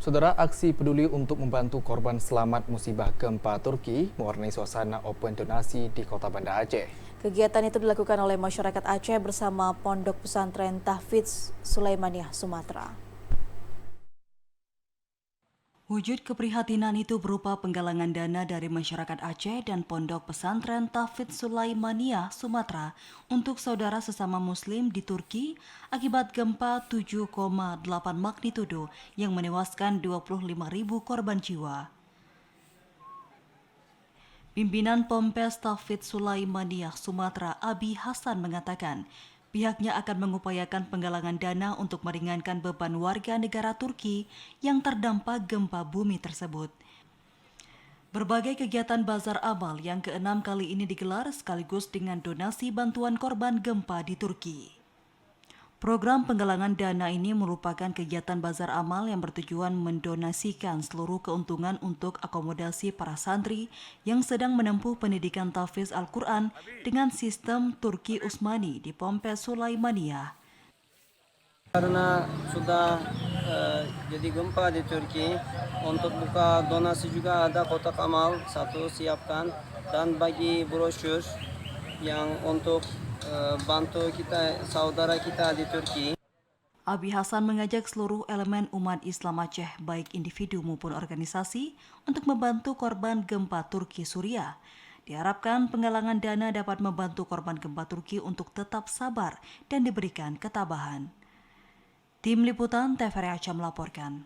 Saudara, aksi peduli untuk membantu korban selamat musibah gempa Turki mewarnai suasana open donasi di Kota Banda Aceh. Kegiatan itu dilakukan oleh masyarakat Aceh bersama Pondok Pesantren Tahfidz Sulaimaniyah Sumatera. Wujud keprihatinan itu berupa penggalangan dana dari masyarakat Aceh dan Pondok Pesantren Tahfidz Sulaimaniyah Sumatera untuk saudara sesama muslim di Turki akibat gempa 7,8 magnitudo yang menewaskan 25.000 korban jiwa. Pimpinan Pompes Tahfidz Sulaimaniyah Sumatera Abi Hasan mengatakan, pihaknya akan mengupayakan penggalangan dana untuk meringankan beban warga negara Turki yang terdampak gempa bumi tersebut. Berbagai kegiatan bazar amal yang ke-6 kali ini digelar sekaligus dengan donasi bantuan korban gempa di Turki. Program penggalangan dana ini merupakan kegiatan bazar amal yang bertujuan mendonasikan seluruh keuntungan untuk akomodasi para santri yang sedang menempuh pendidikan tahfiz Al-Quran dengan sistem Turki Utsmani di Pompes Sulaimaniyah. Karena sudah jadi gempa di Turki, untuk buka donasi juga ada kotak amal satu siapkan, dan bagi brosur yang untuk bantu kita saudara kita di Turki. Abi Hasan mengajak seluruh elemen umat Islam Aceh, baik individu maupun organisasi, untuk membantu korban gempa Turki Suriah. Diharapkan penggalangan dana dapat membantu korban gempa Turki untuk tetap sabar dan diberikan ketabahan. Tim Liputan TVRI Aceh melaporkan.